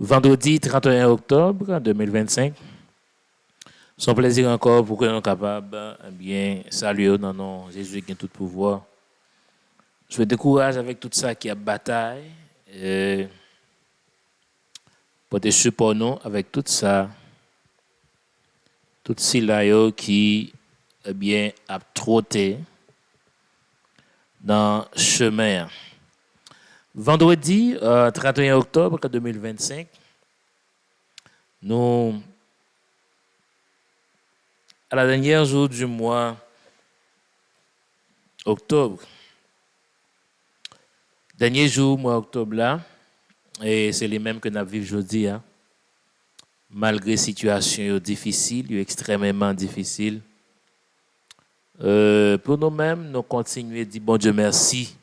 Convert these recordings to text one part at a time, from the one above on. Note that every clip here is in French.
Vendredi 31 octobre 2025. Son plaisir encore pour que nous soyons capables bien saluer dans nom Jésus qui a tout pouvoir. Je vous décourage avec tout ça qui a bataille. Pour te support nous avec tout ça. Tout cela qui bien a trotté dans le chemin. Vendredi 31 octobre 2025, nous, à la dernière jour du mois octobre, dernier jour mois octobre là, et c'est les mêmes que nous vivons aujourd'hui, hein, malgré situation difficile, extrêmement difficile. Pour nous-mêmes, nous continuons à dire bon Dieu merci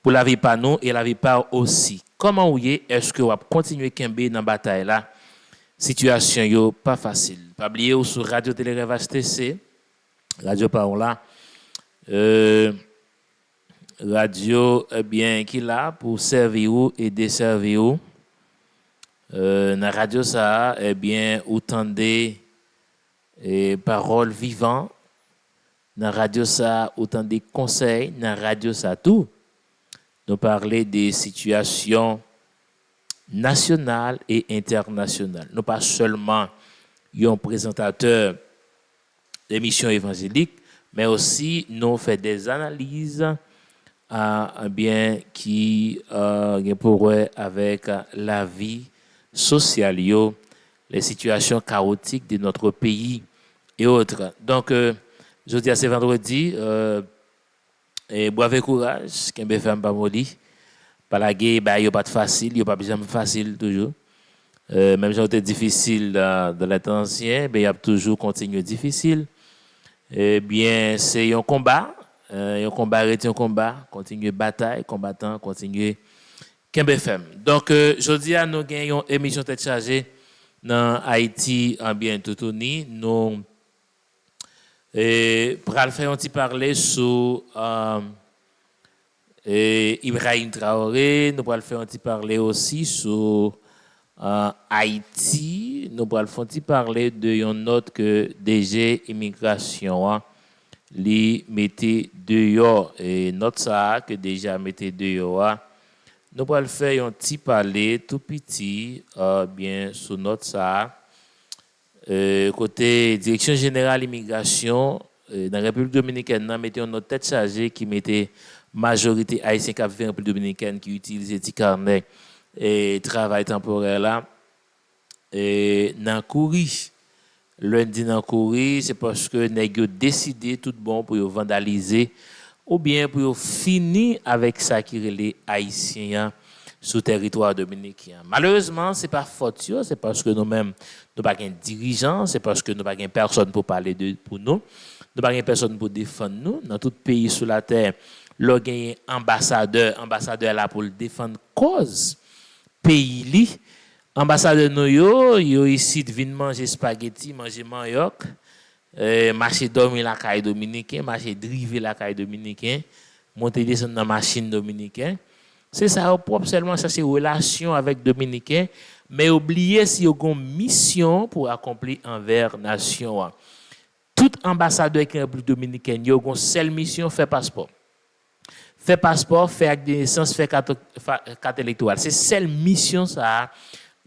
pour la vie par nous et la vie par aussi. Comment est-ce que vous continuez à camper dans la bataille là? Situation yo pas facile. Pas oublier sur Radio Télé Rêve HTC, Radio Parola, radio bien qui là pour servir et desservir. Dans radio ça bien autant des paroles vivantes. Dans radio ça autant des conseils. Dans radio ça tout. Nous parler des situations nationales et internationales. Nous pas seulement un présentateur d'émissions évangéliques, mais aussi nous fait des analyses bien qui pour avec la vie sociale, les situations chaotiques de notre pays et autres. Donc, je dis à ce vendredi. Et boivez courage, qu'un femme pas moli. Pas la guerre, bah, il pas de facile, il pas jamais facile toujours. Même si c'était difficile dans les temps anciens, il y a toujours continué difficile. Eh bien, c'est un combat, arrêter un combat, continuer bataille, combattant, continuer qu'un femme. Donc, je dis à nous gagnons émission tête chargée dans Haïti en bien tout nous et pour faire un petit parler sur Ibrahim Traoré, nous allons faire un petit parler aussi sur Haïti, nous allons faire un petit parler de une note que DG Immigration li mettait dehors et note ça que déjà mettait dehors. Nous allons faire un petit parler tout petit bien sur note ça. Côté direction générale immigration dans la République dominicaine, nous mettons notre tête chargée qui mettait majorité haïtienne qui vient en République dominicaine qui utilisait des carnets et travail temporaire là. Et dans couri, lundi dans couri, c'est parce que nèg yo décidé tout bon pour vandaliser ou bien pour finir avec ça qui relait haïtien sur le territoire dominicain. Malheureusement, ce n'est pas faute, c'est parce que nous-mêmes, nous n'avons pas de dirigeants, c'est parce que nous n'avons pas personne pour parler pour nous, nous n'avons pas personne pour défendre nous. Dans tout pays sur la terre, nous avons un ambassadeur là pour défendre cause pays li. Ambassadeur nous yo ici viennent manger spaghetti, manger manioc, marcher dormir la caille dominicain, marcher driver la caille dominicain, monter descendre dans la machine dominicaine. C'est ça, propre seulement ça, c'est relation avec Dominicains, mais oubliez si vous avez une mission pour accomplir envers nation. Tout ambassadeur qui est en République dominicaine, il a une seule mission, faire passeport. Faire passeport, faire acte de naissance, faire carte électorale. C'est seule mission, ça,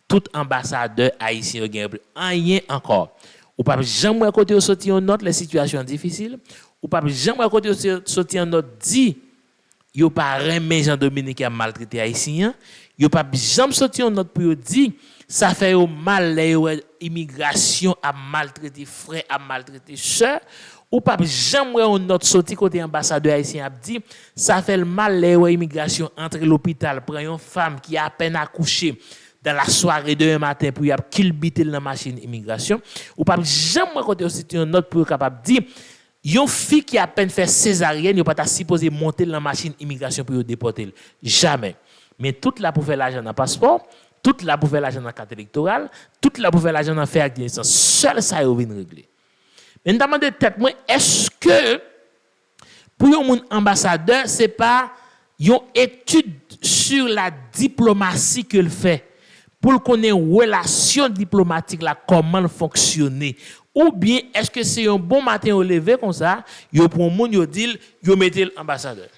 tout ambassadeur haïtien qui a rien encore. Ou pas jamais à côté de sortir en note les situations difficiles, ou pas jamais à côté de sortir en note dit yo pas remet Jean Dominique a maltraité haïtien, yo pas jamais sorti en note pour dire ça fait au mal immigration a maltraité frère a maltraité sœur ou pas jamais en note sorti côté ambassadeur haïtien a dit ça fait le mal immigration entre l'hôpital prend une femme qui a à peine accouché dans la soirée de matin pour y a kilbiter dans la machine immigration ou pas jamais côté sorti en note pour capable dire yon fille qui a à peine fait césarienne, yon pas supposé monter dans la machine immigration pour déporter. Jamais. Mais toute la pour faire l'argent dans passeport, toute la pour faire l'argent dans carte électorale, toute la pour faire l'argent dans faire acte seul ça yon vient régler. Mais nous demandons tête moi est-ce que pour yon ambassadeur c'est pas yon étude sur la diplomatie qu'il fait pour connaître relation diplomatique là comment fonctionner ou bien est-ce que c'est un bon matin au lever comme ça yo prend monde yo dit yo mettez l'ambassadeur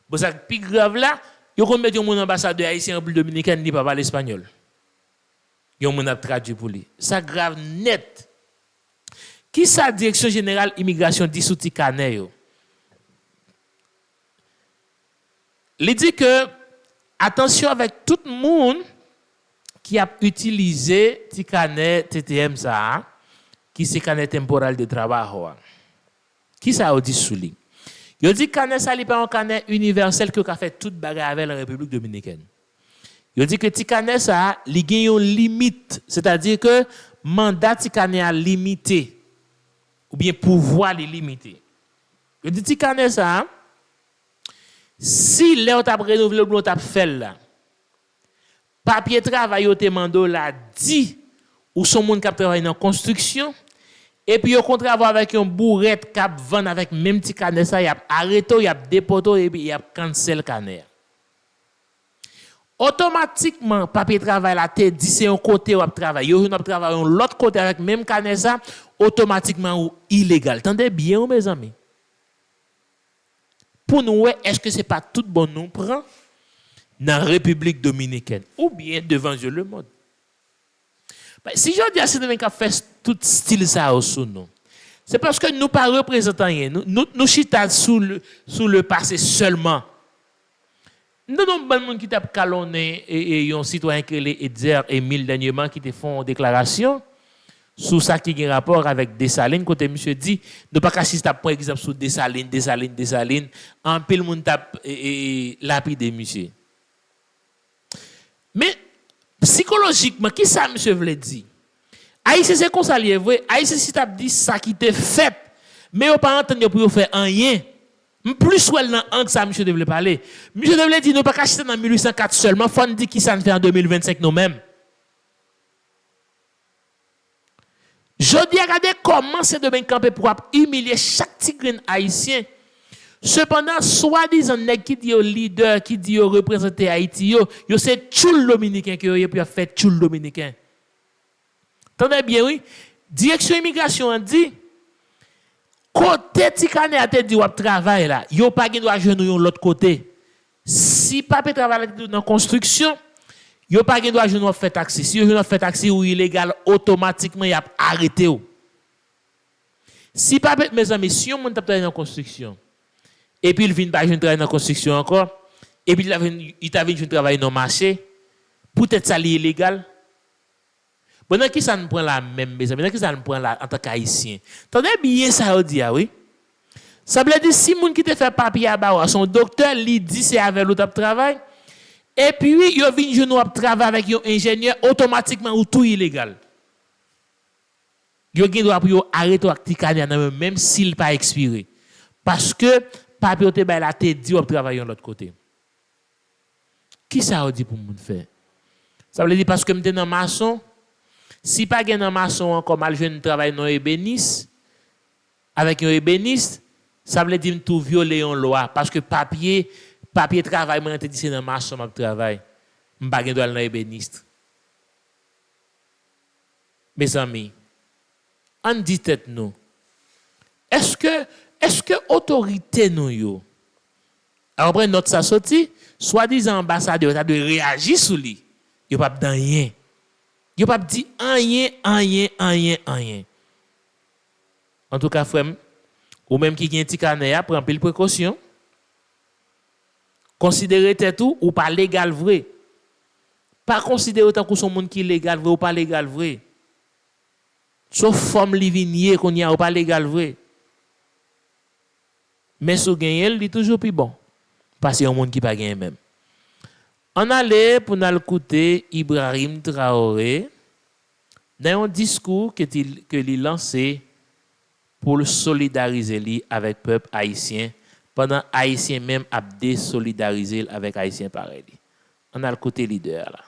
bon ça plus grave là yo kon mettre mon ambassadeur haïtien en République dominicaine ni pas parler espagnol yo mon a traduit pour lui ça grave net qui sa direction générale immigration dit sous Tikané yo il dit que attention avec tout le monde qui a utilisé Tikané TTM ça qui c'est canet temporal de travail qui ça dit sous lui il dit canet ça li pas un canet universel que a fait toute bagarre avec la République dominicaine il dit que Tikané ça li gagne une limite c'est-à-dire que mandat Tikané a limité ou bien pouvoir li limité il dit Tikané ça si là on t'a renouvelé ou on t'a fait là papier travail au te mando la dit ou son monde qui travaille dans construction et puis au contraire avec un bourrette cap vendre avec même petit canet ça y a arrêté y a déporté et puis y a cancel canet automatiquement papier travail la te dit c'est un côté ou travail yo on travailler l'autre côté avec même canet ça automatiquement ou illégal tendez bien mes amis pour nous est-ce que c'est pas tout bon nous prend dans la République dominicaine ou bien devant Dieu le monde. Si je dis à ces qui fait tout style ça sous nous, c'est parce que nous pas représentants rien, nous chita sous le passé seulement. Nous non bon monde qui t'a calonné et un citoyen que les Edzer et Emile dernièrement qui te font déclaration sous ça qui a rapport avec Dessalines côté monsieur dit ne pas qu'assister par exemple sous Dessalines en pile monde tape lapide monsieur. Mais psychologiquement, qui ça monsieur voulait dire? Haïtien c'est comme ça lié vrai. Haïtien si t'a dit ça qui te fait, mais au pas entendre pour faire rien. Plus ou dans que ça monsieur devait parler. Monsieur devait dire nous pas acheter dans 1804 seulement, faut dire qui ça ne fait en 2025 nous-mêmes. Je dis regardez comment c'est de bien camper pour humilier chaque tigre haïtien. Cependant, soi-disant nèg qui dit au leader, qui dit au représenter Haïti, yo c'est tchoul dominicain qui yo puis fait tchoul dominicain. Tendez bien oui, direction immigration a dit côté Tikané a te dit ou travail là, yo pas gen droit joindre l'autre côté. Si pape travail dans construction, yo pas gen droit joindre fait taxi. Si yo fait taxi ou illégal automatiquement y a arrêté ou. Si pape mes amis, si on monte dans construction et puis il vient pas jouer travail dans la construction encore et puis il t'a venu travailler dans le marché peut-être ça li illégal bon qui ça nous prend la même mes amis qui ça nous prend la en tant qu'haïtien tendez bien ça dit oui ça veut dire si moun qui te fait papier à bas son docteur lui dit c'est avec l'autre travail et puis il vient jouer travail avec un ingénieur automatiquement ou tout illégal yo gen droit pour arrêter Tikané même s'il pas expiré parce que papier te ba la te dit on travailler de l'autre côté. Qui ça dit pour moun faire? Ça veut dire parce que m'étais dans maçon, si pas gen dans maçon encore mal jeune travail non ébéniste avec un ébéniste, ça veut dire tout violer une loi parce que papier travail moi te dit c'est dans maçon m'a travail. M'pa gen droit dans ébéniste. Mes amis, on dit tête nous. Est-ce que autorité nous yo après notre ça sorti soi-disant ambassadeur a de réagir sur lui il pas dans rien il pas dit rien en tout cas frère ou même qui gen Tikané prend pile précaution considérer tout ou pas légal vrai pas considérer autant que son monde qui légal vrai ou pas légal vrai sauf forme livinier qu'on y a ou pas légal vrai. Mais si vous gagnez, il est toujours plus bon. Parce qu'il y a un monde qui n'a pas gagné même. On allait pour nous écouter Ibrahim Traoré dans un discours que il lancé pour le solidariser avec le peuple haïtien pendant que Haïtien même a désolidarisé avec Haïtien pareil. On a le côté leader là.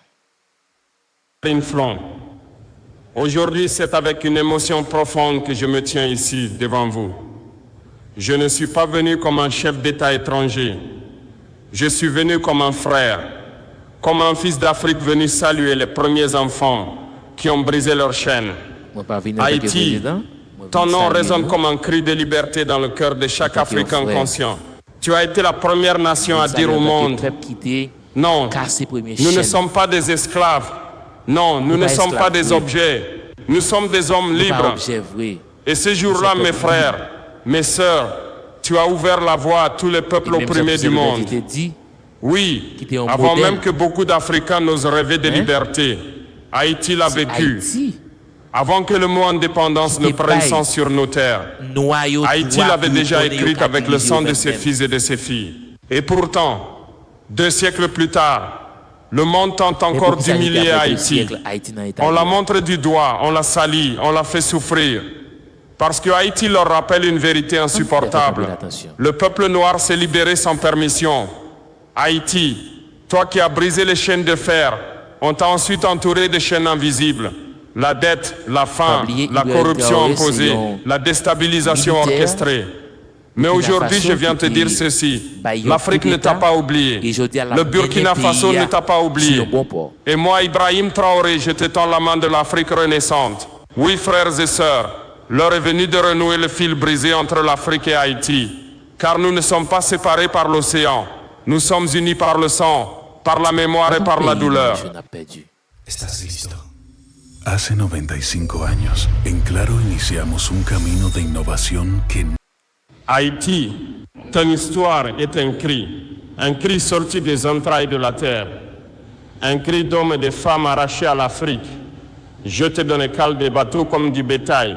Aujourd'hui, c'est avec une émotion profonde que je me tiens ici devant vous. Je ne suis pas venu comme un chef d'État étranger. Je suis venu comme un frère, comme un fils d'Afrique venu saluer les premiers enfants qui ont brisé leur chaîne. Haïti, ton nom résonne comme un cri de liberté dans le cœur de chaque Africain conscient. Tu as été la première nation à dire au monde, non, nous ne sommes pas des esclaves. Non, nous ne sommes pas des objets. Nous sommes des hommes libres. Et ce jour-là, mes frères, mes sœurs, tu as ouvert la voie à tous les peuples opprimés du monde. Oui, avant même que beaucoup d'Africains n'osent rêver de liberté, Haïti l'a vécu. Avant que le mot indépendance ne prenne sang sur nos terres, Haïti l'avait déjà écrite avec le sang de ses fils et de ses filles. Et pourtant, 2 siècles plus tard, le monde tente encore d'humilier Haïti. On la montre du doigt, on la salit, on la fait souffrir. Parce que Haïti leur rappelle une vérité insupportable. Le peuple noir s'est libéré sans permission. Haïti, toi qui as brisé les chaînes de fer, on t'a ensuite entouré de chaînes invisibles. La dette, la faim, la corruption imposée, la déstabilisation orchestrée. Mais aujourd'hui, je viens te dire ceci. L'Afrique ne t'a pas oublié. Le Burkina Faso ne t'a pas oublié. Et moi, Ibrahim Traoré, je te tends la main de l'Afrique renaissante. Oui, frères et sœurs, l'heure est venue de renouer le fil brisé entre l'Afrique et Haïti. Car nous ne sommes pas séparés par l'océan. Nous sommes unis par le sang, par la mémoire et par la douleur. ¿Estás listo? Hace 95 años, en Claro iniciamos un camino de innovación que... Haïti, ton histoire est un cri sorti des entrailles de la terre, un cri d'hommes et de femmes arrachés à l'Afrique, jetés dans les cales des bateaux comme du bétail,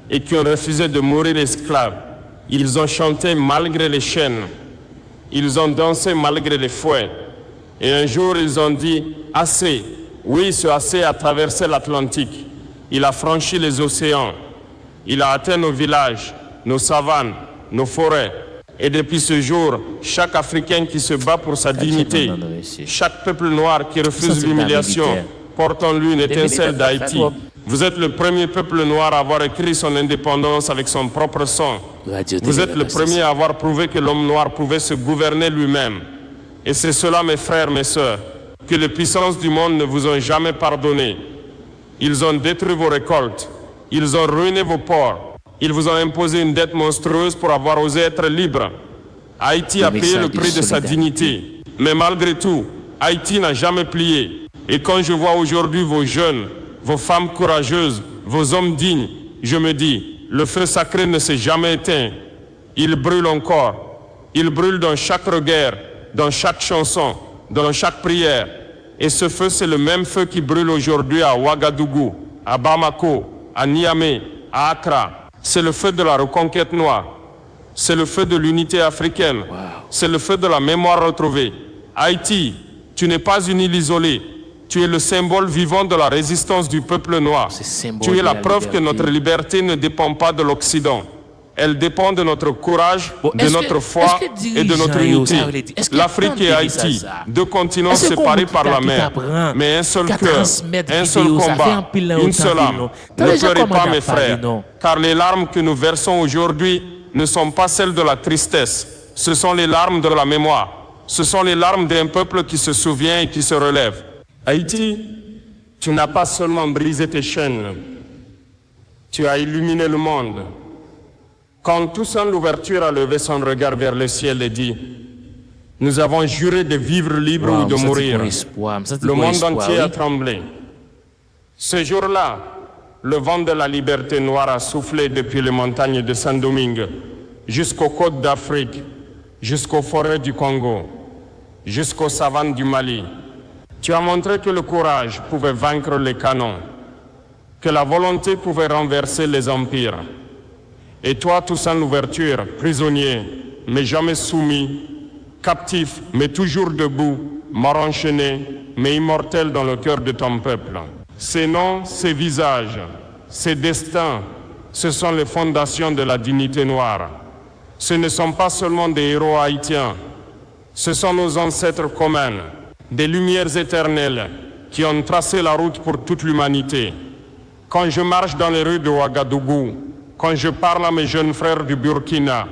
et qui ont refusé de mourir esclaves. Ils ont chanté malgré les chaînes, ils ont dansé malgré les fouets, et un jour ils ont dit « assez ». Oui, ce assez a traversé l'Atlantique, il a franchi les océans, il a atteint nos villages, nos savanes, nos forêts. Et depuis ce jour, chaque Africain qui se bat pour sa dignité, chaque peuple noir qui refuse l'humiliation, porte en lui une étincelle d'Haïti. Vous êtes le premier peuple noir à avoir écrit son indépendance avec son propre sang. Vous êtes le premier à avoir prouvé que l'homme noir pouvait se gouverner lui-même. Et c'est cela, mes frères, mes sœurs, que les puissances du monde ne vous ont jamais pardonné. Ils ont détruit vos récoltes, ils ont ruiné vos ports, ils vous ont imposé une dette monstrueuse pour avoir osé être libre. Haïti a payé le prix de sa dignité, mais malgré tout, Haïti n'a jamais plié. Et quand je vois aujourd'hui vos jeunes, vos femmes courageuses, vos hommes dignes, je me dis, le feu sacré ne s'est jamais éteint. Il brûle encore. Il brûle dans chaque regard, dans chaque chanson, dans chaque prière. Et ce feu, c'est le même feu qui brûle aujourd'hui à Ouagadougou, à Bamako, à Niamey, à Accra. C'est le feu de la reconquête noire. C'est le feu de l'unité africaine. C'est le feu de la mémoire retrouvée. Haïti, tu n'es pas une île isolée. Tu es le symbole vivant de la résistance du peuple noir. Tu es la preuve que notre liberté ne dépend pas de l'Occident. Elle dépend de notre courage, de notre foi et de notre unité. L'Afrique et Haïti, 2 continents séparés par la mer, mais un seul cœur, un seul combat, une seule âme. Ne pleurez pas, mes frères, car les larmes que nous versons aujourd'hui ne sont pas celles de la tristesse. Ce sont les larmes de la mémoire. Ce sont les larmes d'un peuple qui se souvient et qui se relève. Haïti, tu n'as pas seulement brisé tes chaînes, tu as illuminé le monde. Quand Toussaint Louverture a levé son regard vers le ciel et dit « Nous avons juré de vivre libre ou de mourir », le monde entier a tremblé. Ce jour-là, le vent de la liberté noire a soufflé depuis les montagnes de Saint-Domingue jusqu'aux côtes d'Afrique, jusqu'aux forêts du Congo, jusqu'aux savanes du Mali. Tu as montré que le courage pouvait vaincre les canons, que la volonté pouvait renverser les empires. Et toi, Toussaint Louverture, prisonnier, mais jamais soumis, captif, mais toujours debout, mort enchaîné, mais immortel dans le cœur de ton peuple. Ces noms, ces visages, ces destins, ce sont les fondations de la dignité noire. Ce ne sont pas seulement des héros haïtiens, ce sont nos ancêtres communs, des lumières éternelles qui ont tracé la route pour toute l'humanité. Quand je marche dans les rues de Ouagadougou, quand je parle à mes jeunes frères du Burkina,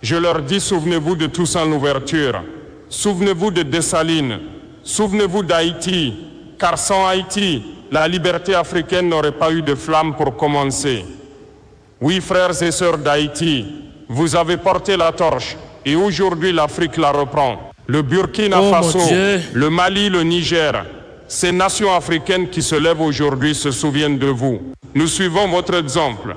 je leur dis souvenez-vous de Toussaint Louverture, souvenez-vous de Dessalines, Souvenez-vous d'Haïti, car sans Haïti, la liberté africaine n'aurait pas eu de flamme pour commencer. Oui, frères et sœurs d'Haïti, vous avez porté la torche et aujourd'hui l'Afrique la reprend. Le Burkina Faso, le Mali, le Niger, ces nations africaines qui se lèvent aujourd'hui se souviennent de vous. Nous suivons votre exemple.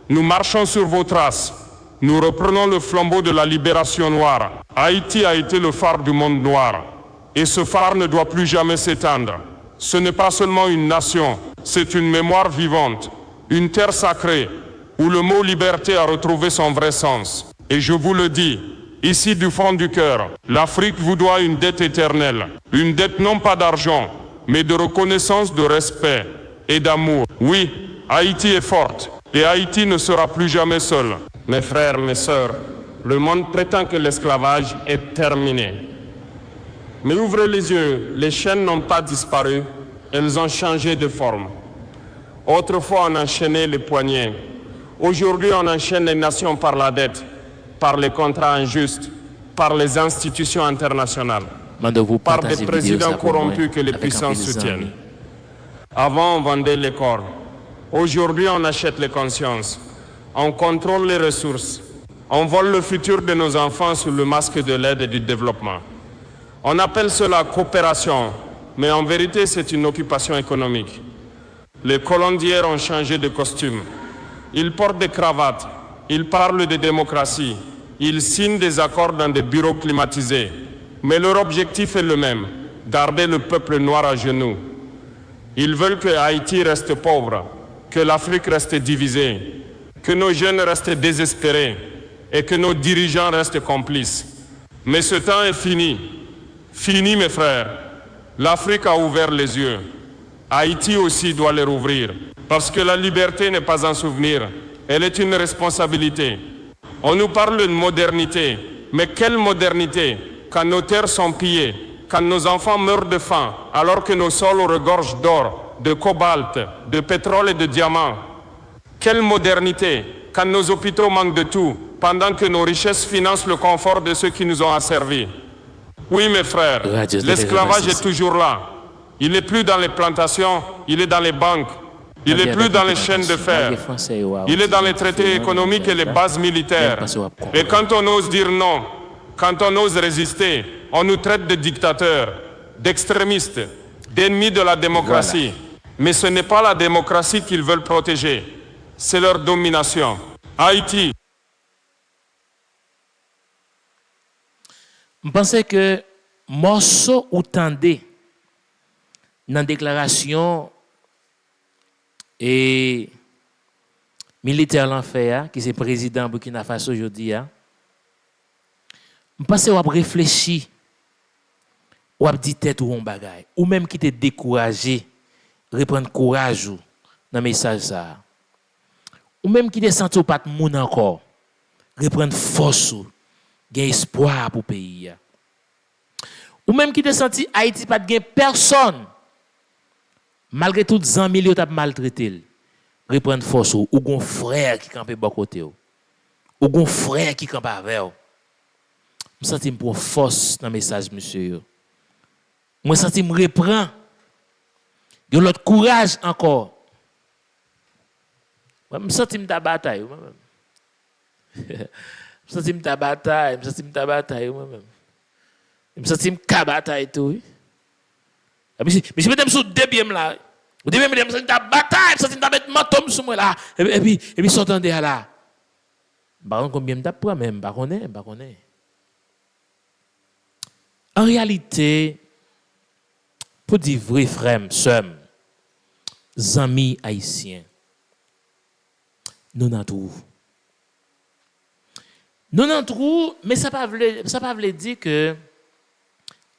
Nous marchons sur vos traces. Nous reprenons le flambeau de la libération noire. Haïti a été le phare du monde noir. Et ce phare ne doit plus jamais s'éteindre. Ce n'est pas seulement une nation, c'est une mémoire vivante, une terre sacrée, où le mot liberté a retrouvé son vrai sens. Et je vous le dis, ici du fond du cœur, l'Afrique vous doit une dette éternelle. Une dette non pas d'argent, mais de reconnaissance, de respect et d'amour. Oui, Haïti est forte, et Haïti ne sera plus jamais seule. Mes frères, mes sœurs, le monde prétend que l'esclavage est terminé. Mais ouvrez les yeux, les chaînes n'ont pas disparu, elles ont changé de forme. Autrefois, on enchaînait les poignets. Aujourd'hui, on enchaîne les nations par la dette, par les contrats injustes, par les institutions internationales, par des présidents corrompus que les puissances soutiennent. Avant, on vendait les corps. Aujourd'hui, on achète les consciences. On contrôle les ressources. On vole le futur de nos enfants sous le masque de l'aide et du développement. On appelle cela coopération, mais en vérité, c'est une occupation économique. Les colons d'hier ont changé de costume. Ils portent des cravates, ils parlent de démocratie, ils signent des accords dans des bureaux climatisés. Mais leur objectif est le même, garder le peuple noir à genoux. Ils veulent que Haïti reste pauvre, que l'Afrique reste divisée, que nos jeunes restent désespérés et que nos dirigeants restent complices. Mais ce temps est fini. Fini, mes frères. L'Afrique a ouvert les yeux. Haïti aussi doit les rouvrir. Parce que la liberté n'est pas un souvenir, elle est une responsabilité. On nous parle de modernité, mais quelle modernité quand nos terres sont pillées, quand nos enfants meurent de faim, alors que nos sols regorgent d'or, de cobalt, de pétrole et de diamants. Quelle modernité quand nos hôpitaux manquent de tout, pendant que nos richesses financent le confort de ceux qui nous ont asservis. Oui, mes frères, l'esclavage est toujours là. Il n'est plus dans les plantations, il est dans les banques. Il n'est plus dans les chaînes de fer. Il est dans les traités économiques et les bases militaires. Et quand on ose dire non, quand on ose résister, on nous traite de dictateurs, d'extrémistes, d'ennemis de la démocratie. Mais ce n'est pas la démocratie qu'ils veulent protéger, c'est leur domination. Haïti. Je pense que morceau ou tendez dans la déclaration et militaire l'enfer qui est président Burkina Faso aujourd'hui, je pense que vous réfléchi, ou dit tête ou un bagay, ou même qui te découragé, reprendre courage dans le message ça. Ou même qui te senti pas de monde encore, reprendre force, gagner espoir pour le pays. Ou même qui te senti Haïti pas de personne, malgré tout les amis qui ont maltraité, reprendre force, ou un frère qui campe à côté, ou un frère qui campe avec vous. Je sens pour force dans le message, monsieur. Je sens que je reprends de l'autre courage encore. Je sens que je bataille. Je sens que je bataille. Je sens que je bataille. Je sens que je bataille tout. Mais je me sur deux pieds là. Au début, je me dis bataille. Je sens que je mettre manteau sur moi là. Et puis, s'entendez là. Par contre, combien de temps même? Par contre, en réalité, pour dire vrai frère, sœurs, amis haïtiens, nous n'en trouvons. Nous n'en trouvons, mais ça ne veut pas dire que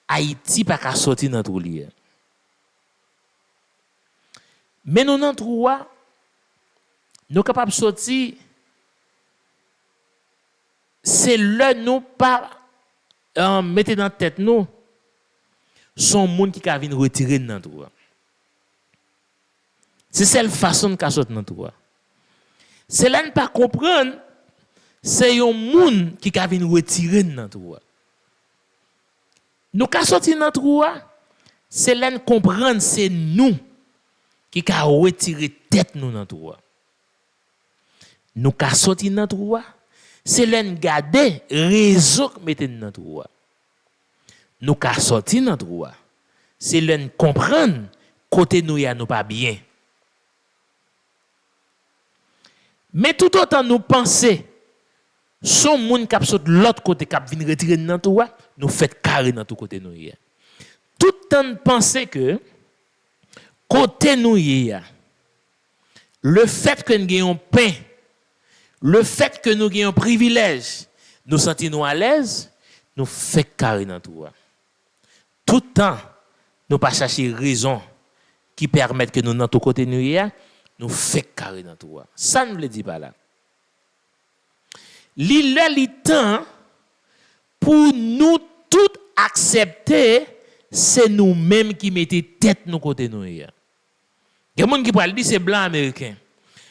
Haïti n'a pas sorti dans tout lieu. Mais nous n'en trouvons, nous sommes capables de sortir, c'est là nous pas. Mettez dans la tête nous, son monde qui a venir retirer dans tout. C'est celle façon qu'a sorti dans tout. C'est là ne pas comprendre, c'est un monde qui a venir retirer dans tout. Nous qu'a sorti dans tout, C'est là de comprendre, c'est nous qui avons retiré tête nous dans tout. Nous avons sorti dans tout. C'est là de garder réseau qui mettez dans tout. Nous avons sorti dans tout. C'est là de comprendre côté nous nous pas bien. Mais tout autant nous penser son monde qui saute l'autre côté qui vient retirer dans tout, nous fait carré dans tout côté nous. Tout temps penser que côté nous le fait que nous ayons pain, le fait que nous ayons privilège, nous sentons à l'aise, nous fait carré dans tout. Tout temps nous pas chercher raison qui permettent que nous dans tout côté nous fait carré dans tout. Ça ne le dit pas là. Li temps pour nous tout accepter, c'est nous-mêmes qui mettons tête nous côté nous. Il y a des gens qui parlent c'est blanc américain.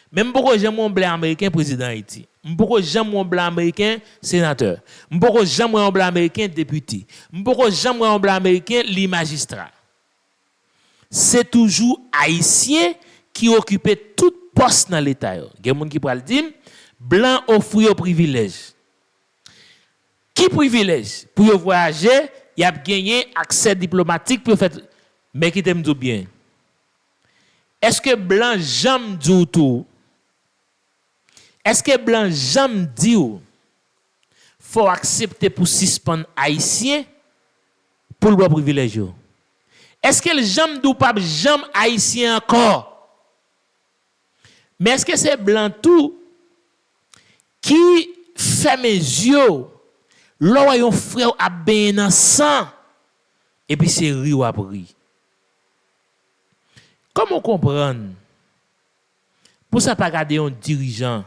Même pourquoi j'aime mon blanc américain président Haïti. Pourquoi j'aime mon blanc américain sénateur. Pourquoi j'aime mon blanc américain député. Pourquoi j'aime mon blanc américain li magistrat. C'est toujours haïtien qui occupait tout poste dans l'état. Il y a des gens qui parlent dire blanc offre au privilège. Qui privilège pour voyager, il a gagné accès diplomatique pour faire mais qui t'aime tout bien. Est-ce que blanc j'aime dit tout? Est-ce que blanc j'aime dit faut accepter pour suspendre haïtien pour le privilège? Est-ce que le j'aime ou pas j'aime haïtien encore? Mais est-ce que c'est blanc tout qui fait mes yeux, là où un frère a bien dans sang, et puis c'est rire ou après? Comment comprendre? Pour ça, pas garder un dirigeant,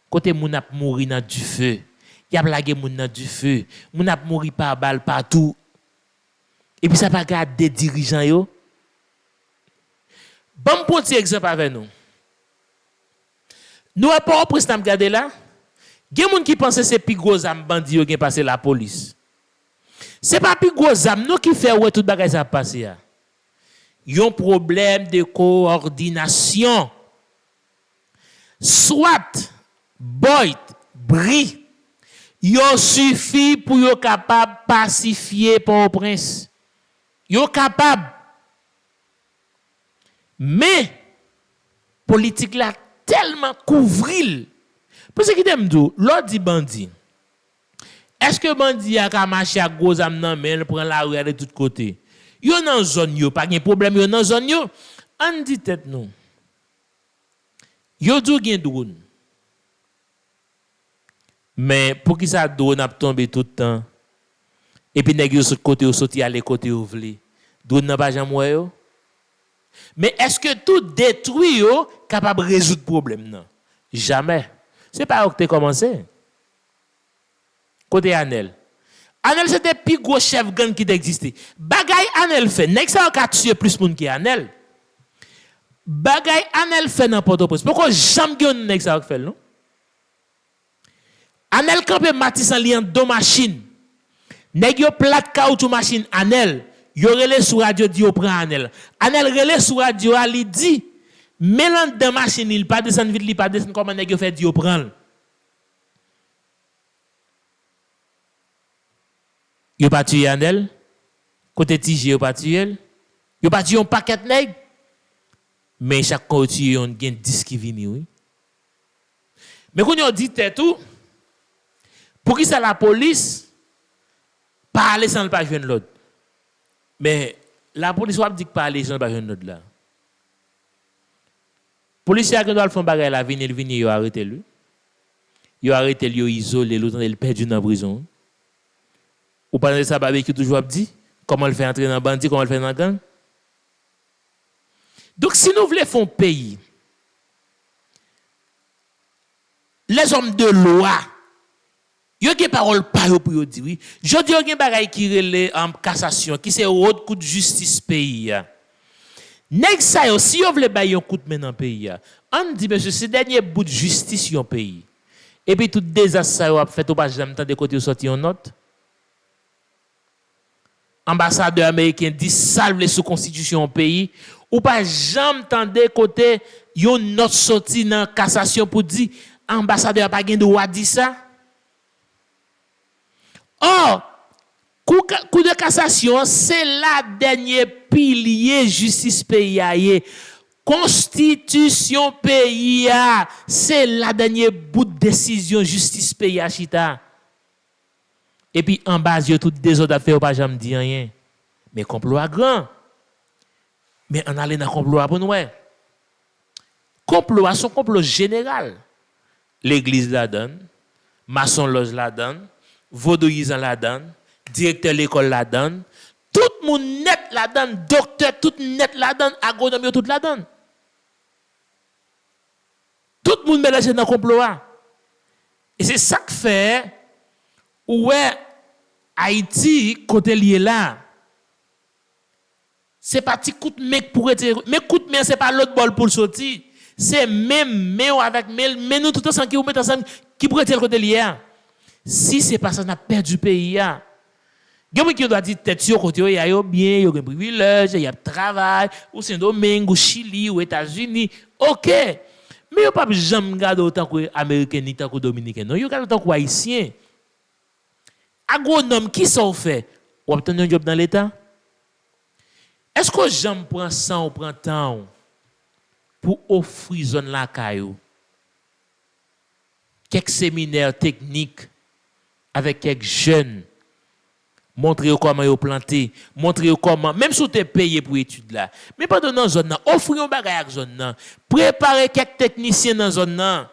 côté moun ap mouri dans du feu, y a blagué moun dans du feu, moun ap mouri par balle partout, et puis ça pas garder dirigeant yo? Bon, pour un exemple avec nous. Nous n'avons pas président regarder là. Il y a des gens qui pensent que c'est plus gros âme bandit qui passé la police. Ce n'est pas plus gros âme nous qui fait ouais tout bagage ça passer. Il y a un problème de coordination. Soit Boyd, Bri, il suffit pour être capable de pacifier Port-au-Prince. Il est capable. Mais politique là tellement couvrir. Parce que t'aime dit, l'autre dit bandit. Est-ce que bandit a marché à gros âme nan mais il prend la rue de tous côtés. Yo dans zone yo pas de problème yo dans zone yo. On dit tête nous. Yo dou gen drone. Mais pour qui ça drone a tombé tout le temps. Et puis nèg yo sur côté yo sorti aller côté yo vle. Drone n'a pas jamais yo. Mais est-ce que tout détruit yo capable de résoudre problème non? Jamais. C'est pas où que tu commencé. Côté Anel. Anel c'était le plus gros chef gang qui existait. Bagay Anel fait, nèg ça ka tuer plus monde que Anel. Bagay Anel fait dans Port-au-Prince. Pourquoi jamais gen nèg ça fait non? Anel campé Matissan li en deux machines. Nèg yo plate caoutchouc machine Anel. Yo relé sur radio dit yo prend Anel. Anel relé sur radio ali dit mélange de machine il pas descendre vite, il pas descendre comment nèg yo fait dit yo prend. Yo pas tué Anel. Côté Tige yo pas tué. Yo pas tué un paquet nèg. Mais chaque fois tué on gen 10 qui vini oui. Mais quand on dit tout pour qui ça la police pas aller sans pas joindre l'autre. Mais la police va dire pas aller sans pas joindre l'autre là. Policier qui doit faire bagay la venir yo arrêter lui. Yo arrêter lui isolé l'autre il perdu dans prison. Ou pas de ça barbecue toujours dit comment le faire entrer dans bandit, comment le faire dans gang. Donc si nous voulons faire un pays les hommes de loi yo gen parole pa yo pour yo dire oui. Jodi yo gen bagay qui relè en cassation qui c'est haute cour de justice pays. Nèg sa yo si yo vle bay yon coup de main dans pays. On dit monsieur ce dernier bout de justice yon pays. Et puis tout désastre ça yo a fait ou pas jamais temps de côté sorti en note. ambassadeur américain dit salve les sous-constitution au pays, ou pas jamais tendez côté yon note sorti dans cassation pour dire ambassadeur pas gain droit dire ça. Or, coup de cassation, c'est la dernier pilier justice pays. Constitution pays, c'est la dernière bout de décision justice pays chita. Et puis en bas, il y a tout désordre à faire, pas jamais dit rien. Mais complot à grand. Mais on allait dans complot pour nous. Complot à son complot général. L'église la donne, maçon loge la donne, vaudouisant la donne, directeur l'école la donne, tout le monde net la donne, docteur tout net la donne, agronome tout la donne. Tout le monde mélangé dans le complot. Et c'est ça que fait, ouais, Haïti, côté lié là, c'est pas petit coup de mec pour être, mais coup de main, c'est pas l'autre bol pour le sortir. C'est même, mais avec, mais nous tout ensemble qui vous mettez ensemble, qui pourrait être le côté lié. Si c'est pas ça, on a perdu le pays. Il y a quelqu'un qui doit dire tête sur côté, il y a bien, il y a un privilège, il y a travail, ou Saint-Domingue, ou Chili, ou États-Unis. OK. Mais il n'y a pas jamais garder autant que Américain ni tant que Dominicain. Non, il y a autant que Haïtien. Agronome, qui ça fait? Ou obtenir un job dans l'État? Est-ce que j'aime prendre 100 ou prend temps pour offrir zone la caillou? Quelques séminaires techniques avec quelques jeunes, montrer comment ils planter, montrer comment, même si tu es payé pour études là, mais pas dans la zone, offrir un bagage à zone, préparer quelques techniciens dans la zone,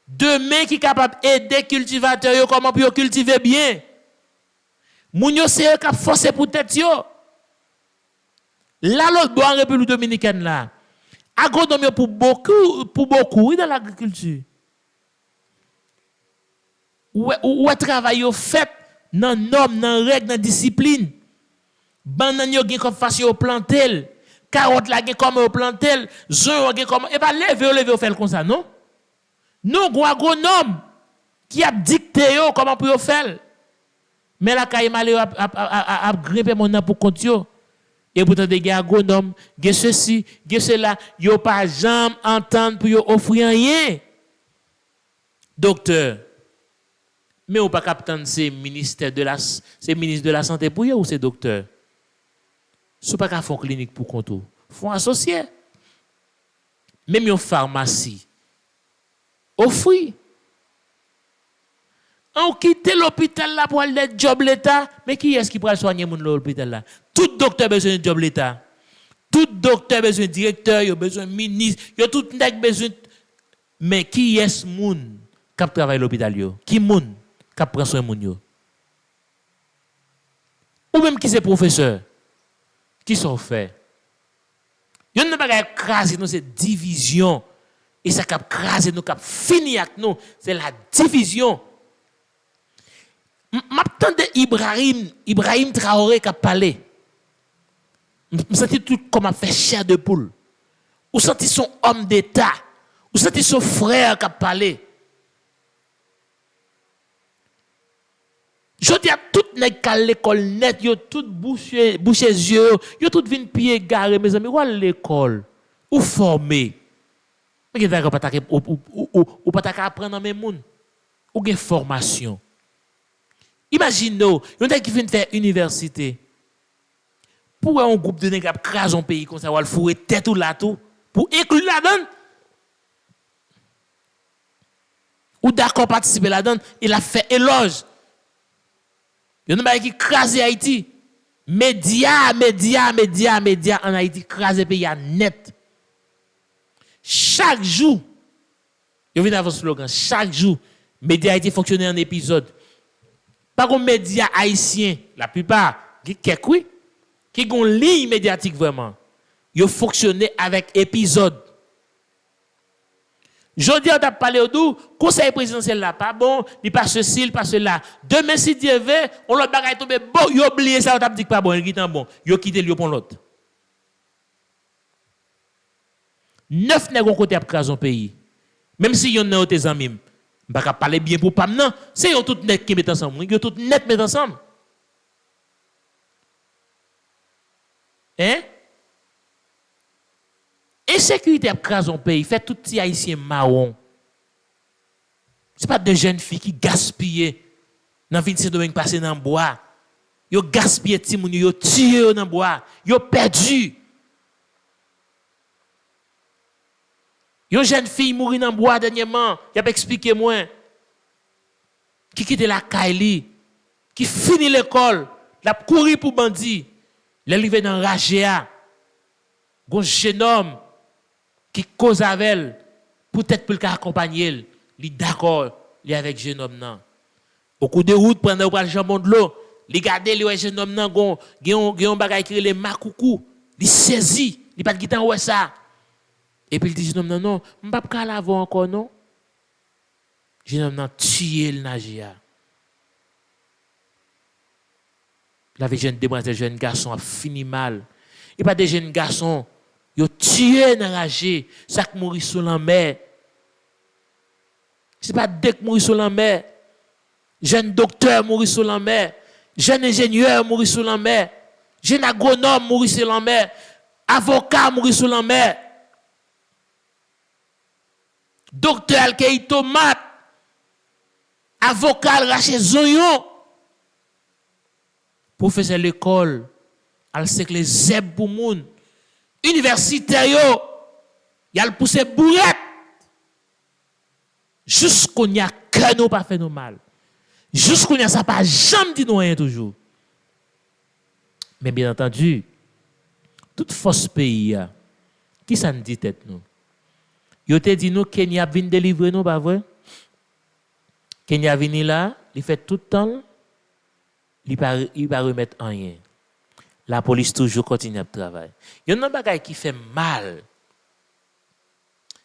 demain qui est capable d'aider cultivateurs comment pour cultiver bien. Moun yo c'est qui forcer pour tête yo. Là l'autre bois en République dominicaine là. Agronome pour beaucoup dans l'agriculture. Ou travail fait dans normes, dans règles, dans discipline. Banane yo gen comme façon planter, carotte la gen comme planter, zon gen comme et pas lever faire comme ça non? Non, gon agronome qui a dicté yo comment pour faire. Mais la caille malé a grimper mon nom pour compte yo. Et pourtant des gars agronome, gen ceci, gen cela, yo pas jamais entendre pour yo offrir rien. Docteur, mais ou pas capitaine c'est ministre de la santé pour eux ou c'est docteur. Sou pas qu'à font clinique pour compte. Font associé. Même une pharmacie. Offri. On quitte l'hôpital là pour aller job l'état, mais qui est-ce qui pourra soigner moun l'hôpital là? Tout docteur besoin de job l'état. Tout docteur besoin de directeur, il besoin de ministre, il tout nèg besoin mais qui est moun qui travaille l'hôpital yo? Qui moun qui prend soin moun yo? Ou même qui c'est professeur? Qui sont fait? Yon n'a pas écraser nous c'est division. Et ça cap craser nous cap fini avec nous, c'est la division. M'attendais Ibrahim Traoré qui a parlé. Je sens tout comme a fait chair de poule. Ou senti son homme d'État. Ou senti son frère qui a parlé. Je dis à tout nèg à l'école net, yo tout boucher yeux, yo tout vinn pied garé mes amis, ou à l'école ou formé. Mais vous ou pas apprendre dans même monde. Ou gen formation. Imaginez, yon nèg qui vient faire université. Pour un groupe de nèg qui crase un pays comme ça, ou al fourrer tête ou là tout pour inclure la donne. Ou d'accord participer là-dedans, il a fait éloge. Il y a qui crase Haïti. Média en Haïti crase pays net. Chaque jour, il y a un slogan, chaque jour, média Haïti fonctionne en épisode. Pas comme média haïtien, la plupart, qui ont une ligne médiatique vraiment. Ils fonctionnent avec épisode. Jodi, on a parlé au conseil présidentiel là, pas bon, il pas ceci, il pas cela. Demain, si Dieu veut, on l'autre bagaille tombe, bon, il oublie ça, on t'a dit pas bon, il est bon, il quitte lui pour l'autre. 9 nèg on côté à craser un pays. Même si yon nan tes amis, pas parler bien pour pas non, c'est yon tout net qui met ensemble, yon tout net met ensemble. Hein? Insécurité a crasé un pays, fait tout petit haïtien marron. Ce pas de jeunes filles qui gaspillent dans 25 domaines passé dans le bois. Yo gaspillé ti moun yo tué dans le bois, yo perdu. Yo jeune fille mouri dans le bois dernièrement, y a expliqué moi. Qui quitte la Kaili, qui finit l'école, la courir pour bandit, l'arrivé dans Ragea. Gon jeune homme qui cause avec elle, peut-être pour l'accompagner, il d'accord, il est avec jeune homme nan. Au coup de route pendant le jambon de l'eau, il garde le jeune homme nan gon bagay qui les makoukou, il saisi, il pas de guitan ouais ça. Et puis il dit jeune homme non, m'pa pas laver encore non. Jeune homme nan tué le nagia. La jeune demoiselle, jeune garçon a fini mal. Et pas des jeunes garçons, ils ont tué dans la rage, ça qui mourit sur la mer. Ce n'est pas dès que mourir sur la mer. Jeune docteur mourit sur la mer. Jeune ingénieur mourit sur la mer. Jeune agronome mourit sur la mer. Avocat mourit sur la mer. Docteur qui est tomate. Avocat raché zoyon. Professeur de l'école. Al sait que les zèbres pour moun. Universitaire yo. Y a le poussé bourrette. Jusqu'on y a que nous pas fait nous mal. Jusqu'on y a ça pas jamais dit nous rien toujours. Mais bien entendu, toute force pays, qui ça nous dit tête nous? Yo te dit nous Kenya vient délivrer nous, pas vrai? Kenya vient là, il fait tout le temps, il va remettre rien. La police toujours continue à travailler. Il y a un bagage qui fait mal.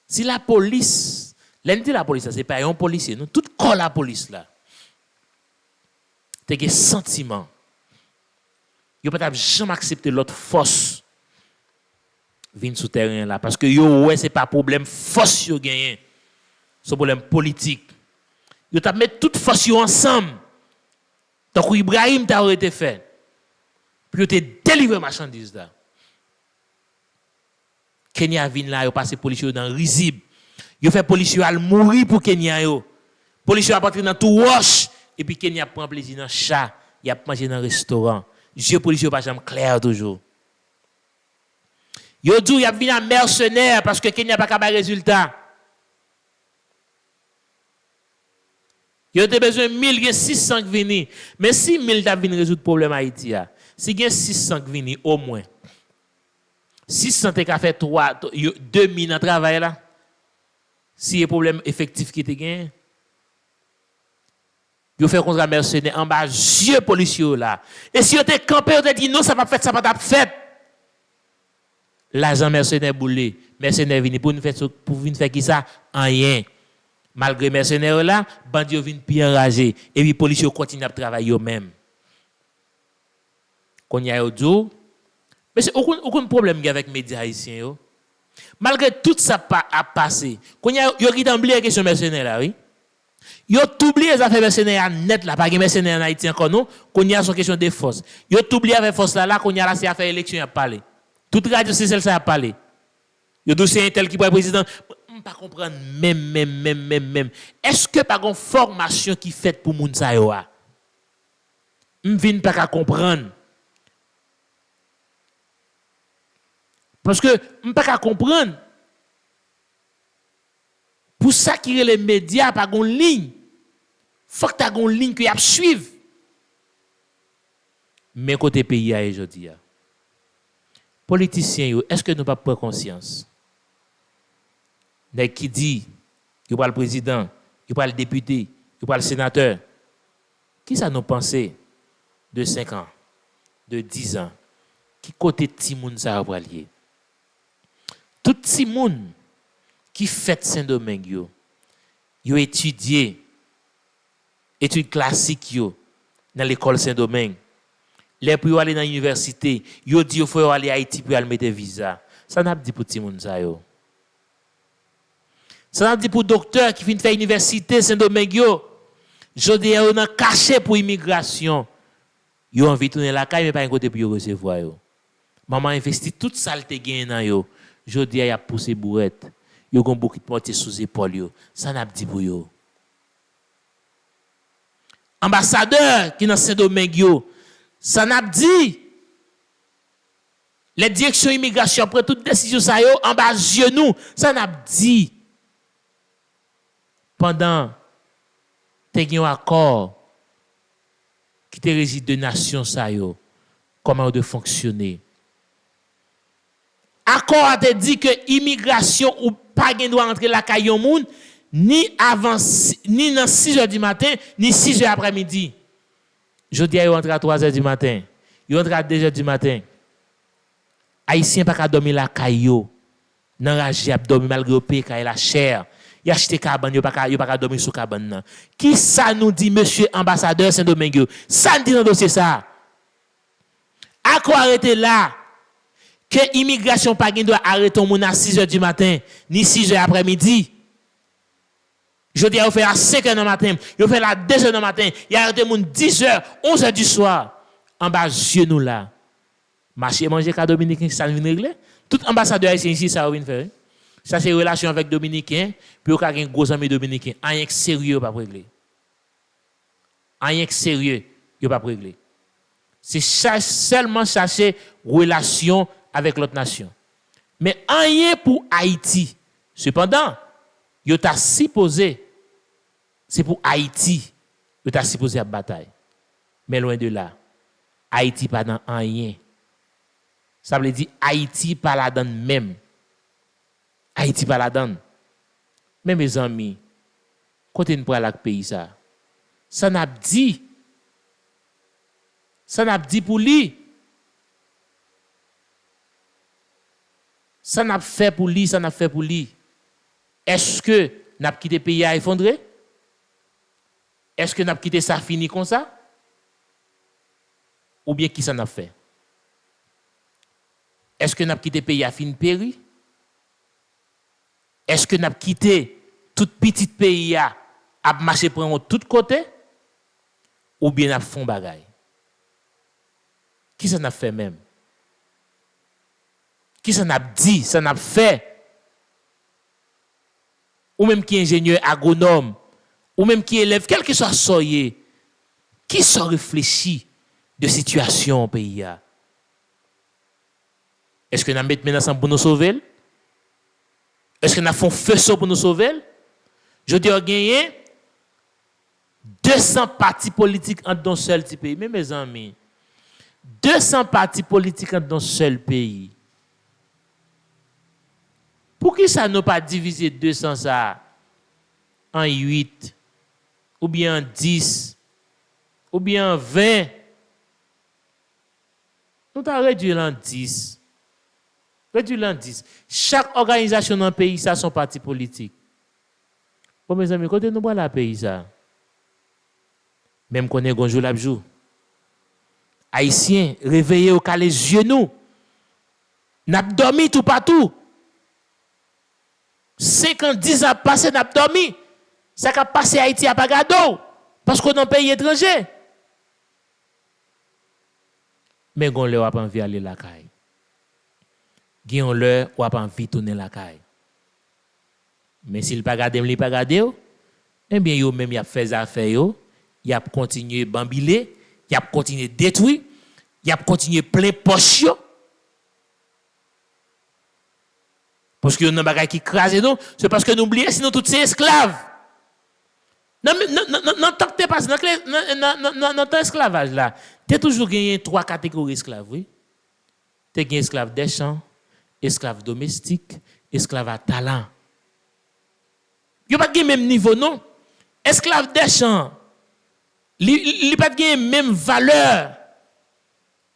Si la police, l'ennemi de la police, c'est pas un policier, nous tout corps la police là. T'as des sentiments. Yo pas jamais accepter l'autre force vient sur terrain là parce que yo ouais c'est pas problème force yo gagné. C'est problème politique. Yo t'a mettre toute force yo ensemble. Donc Ibrahim t'a été fait. Puis yo te délivrer marchandise là. Kenya vient là, yo passe policier dans Rizib. Yo fait policier al mourir pour Kenya yo. Policier a partir dans tout wash et puis Kenya prend plaisir dans chat, il a mangé dans restaurant. Jeu policier pas jamais clair toujours. Yo dit y a vinn un mercenaire parce que Kenya pas capable résultat. Yo a besoin 1000 600 venir. Mais si 1000 t'a vinn résoudre problème Haïti a. Si il y a 600 venir au moins. 600 t'as fait 2000 dans travail là. Si y a problème effectif qui te gagne. Yo fait contre mercenaire en bas yeux policiers là. Et si yo te campé, yo te dit non ça pas fait ça pas fait. L'agent mercenaire boulé, mercenaire vini pour venir faire qui ça rien. Malgré mercenaire là, bandi vinn puis enragé et puis policiers continue à travailler eux même. Qu'on y a yo dit mais c'est aucun problème avec les médias haïtiens yo. Malgré tout ça a passé, qu'on y a yo qui oublié question mercenaire là oui. Yo oublié les affaires mercenaires net là, pas de mercenaires en Haïti encore non, qu'on y a son question de force. Yo oublié avec force là qu'on y a là c'est affaire élection à parler. Toute radio c'est celle ça a parler. Yo dossier un tel qui pour président, pas comprendre même. Est-ce que pas une formation qui faite pour moun sa yo a? M'vinn pas comprendre. Parce que m'pas comprendre. Pour ça qui les médias pas gon ligne. Faut que tu aies une ligne que y a suivre. Mais côté pays a aujourd'hui. Politiciens est-ce que nous pas prendre conscience? Nèg qui dit il pas le président, il pas le député, il pas le sénateur. Qui ça nous penser de 5 ans, de 10 ans? Qui côté ti moun ça va lier? Tout ti moun qui fait Saint-Domingue yo étudié études classiques yo dans l'école Saint-Domingue. Les pour aller dans l'université, yo dit il faut aller à Haïti pour aller mettre visa. Ça n'a pas dit pour ti moun ça yo. Ça n'a dit pour docteur qui vient faire université Saint-Domingue yo. Jodi yo nan caché pour immigration. Yo envie tourner la caille mais pas un côté pour recevoir yo. Maman investi toute ça te gain dans yo. Jodi a poussé bourrette. Yo gon beaucoup de porter sous épaule yo. Ça n'a dit pour yo. Ambassadeur qui dans Saint-Domingue yo, ça n'a dit les directions immigration après toute décision ça yo en bas genou, ça n'a dit pendant te un accord qui te régit de nations ça yo comment de fonctionner. Accord a te dit que immigration ou pas doit entrer la caillon moun ni avant ni dans 6h du matin ni 6h après-midi. Je dis yo entre à 3h du matin, yo entre à 2h du matin. Haïtien pas ka dormir la caillou. Nan raji a dormir malgré payer kay la chair. Y acheter cabane yo pas ka dormir sous cabane nan. Qui ça nous dit monsieur ambassadeur Saint-Domingue? Ça dit dans dossier ça. Accord arrêté là. Que immigration pas doit arrêter moun à 6h du matin ni 6h après-midi. Je dis, il fait à 5h du matin, il fait à 2h du matin, il a arrêté moun 10h, 11h du soir. En bas, genou là. Marcher manger qu'à Dominicain, ça vient régler. Tout ambassadeur haïtien ici, ça vient faire. Ça, c'est relation avec Dominicain, puis il y a un gros ami Dominicain. Rien que sérieux, pas régler. Rien que sérieux, il pas régler. C'est seulement chercher relation avec l'autre nation. Mais rien pour Haïti. Cependant, il t'a supposé, c'est pour Haïti, il t'a supposé à bataille. Mais loin de là, Haïti pas dans rien. Ça veut dire Haïti pas la donne même. Haïti pas la donne. Mais mes amis, côté nous pour la pays ça. Ça n'a dit. Ça n'a dit pour lui. Ça n'a fait pour lui, ça n'a fait pour lui. Est-ce que n'a quitté le pays à effondrer? Est-ce que n'a quitté ça fini comme ça? Ou bien qui ça n'a fait? Est-ce que n'a quitté le pays à fin péri? Est-ce que n'a quitté tout petit pays à marcher pour tout côté? Ou bien n'a fond bagaille? Qui ça n'a fait même? Qui ça n'a dit, ça n'a fait? Ou même qui est ingénieur agronome, ou même qui est élève, quel que soit soyez, qui s'en réfléchit de situation au pays? Est-ce que nous mettons maintenant pour nous sauver? Est-ce que nous faisons feu pour nous sauver? Je dis, gagné 200 partis politiques dans un seul pays. Mais mes amis, 200 partis politiques dans un seul pays. Pour qui ça n'a pas divisé 200 ça en 8, ou bien en 10, ou bien en 20? Nous avons réduit en 10. Réduit en 10. Chaque organisation dans le pays, ça, son parti politique. Bon, mes amis, côté nous voilà la pays, ça. Même qu'on est gonjou l'abjou. Haïtiens, réveillez au cas les genoux. N'a dormi tout partout. 50, 10 ans passé, n'a dormi. Ça a passé Haïti à Pagado. Parce qu'on est un pays étranger. Mais on leur a pas envie d'aller la caille. On leur a pas envie de tourner la caille. Mais s'il pas garder, il pas garder, eh bien, yo même y a fait affaire yo, y a continué bambiler, y a continué détruire, y a continué plein poche yo. Parce que nous avons qui crase nous, c'est parce que nous oublions sinon tous ces esclaves. Non tant que tu passes dans ton esclavage là, tu as toujours gagné 3 catégories d'esclaves, oui. Tu as gagné esclaves des champs, esclaves domestiques, esclaves à talent. Il pas gagné même niveau non. Esclaves des champs, il pas gagné même valeur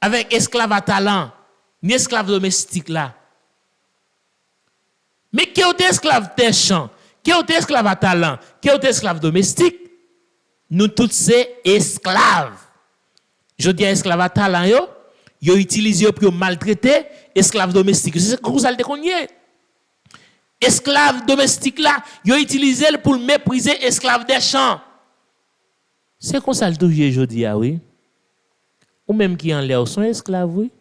avec esclaves à talent, ni esclaves domestiques là. Mais qui est esclave des champs, qui est esclave à talent, qui est esclave domestique, nous tous ces esclaves. Je dis esclave à talent, yo utilisé pour maltraiter esclave domestique. C'est ce que vous allez connaître. Esclave domestique là, yo utilisé pour mépriser esclave des champs. C'est comme ça le toujours je dis oui. Ou même qui en l'air sont esclaves oui.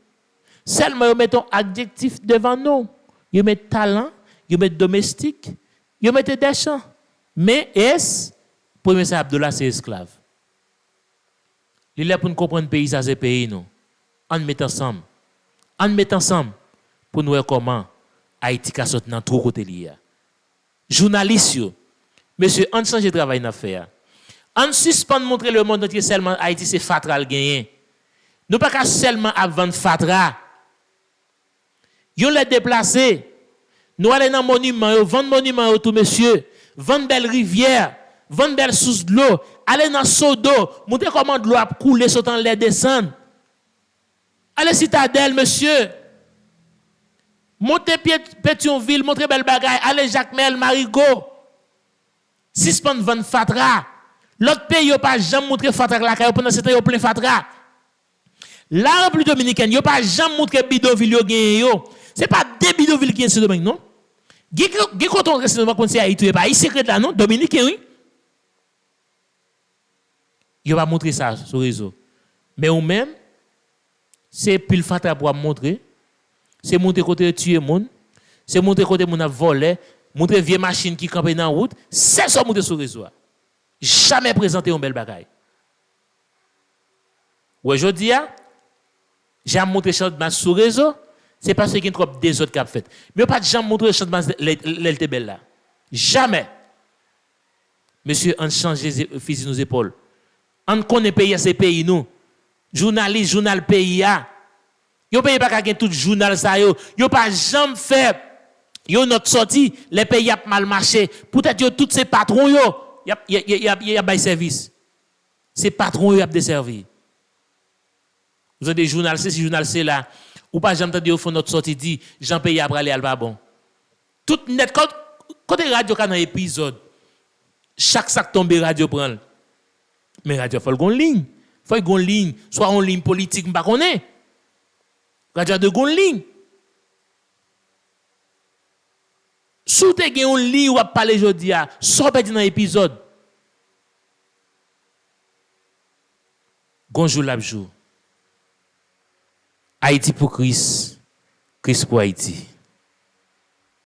Seulement, ils mettent un adjectif devant nous. Ils mettent talent, ils mettent domestique, ils mettent des champs. Mais est-ce, premier c'est Abdullah, c'est esclave. Il est pour nous comprendre le pays, ça c'est pays, nous. On met ensemble. On met ensemble pour nous voir comment Haïti a sorti dans trop côté lié. Journalistes, monsieur, on change de travail dans faire. On suspend montrer le monde entier seulement Haïti c'est fatra le gagner. Nous pas seulement à vendre fatra. Yo les déplacer. Nous aller dans monument, vendre monument tout monsieur, vendre belle rivière, vendre belle source de l'eau, aller dans Sodo, montrer comment de l'eau a coulé sautant les descendre. Allez Citadelle monsieur. Montez Pétionville, montrez belle bagaille, allez Jacmel, Marigot. Suspend vendre fatra. L'autre pays yo pas jamais montré fatra la caille pendant ce temps yo plein fatra. La République dominicaine yo pas jamais montré bidonville yo gagné yo. C'est pas des bidonville qui est ce domaine non. Qui contrôle ce domaine comme c'est Haïti pas secret là non dominicain oui. Yo pas montrer ça sur réseau. Mais ou même c'est pile fatra pour montrer. C'est montrer côté tuer monde, c'est montrer côté mon a volé, montrer vieille machine qui campe dans route, c'est ça montrer sur réseau. Jamais présenter une belle bagaille. Ouais, je dis j'ai montré chante sur réseau, c'est parce qu'il y a trop des autres qui ont fait. Mais pas jamais montrer chante l'elle belle là. Jamais. Monsieur, on change les fusil nos épaules. On connaît pays à ces pays nous. Journaliste, journal pays a. Yo pays pas gagner tout journal ça yo pas jamais fait yo notre sortie les pays a mal marché peut-être yo tous ces patrons yo y a bail service ces patrons yo a desservi vous avez des journalistes si journal c'est là ou pas jamais entendu au fond notre sortie dit Jean pays a aller al pas bon tout net côté radio quand dans épisode chaque sac tomber radio prend mais radio faut gon ligne soit en ligne politique pas connaît radio de gon ligne. Sous te gen une ligne ou parler jodi a, so pe dans épisode. Gonjour l'abjou. Haïti pour Christ, Christ pour Haïti.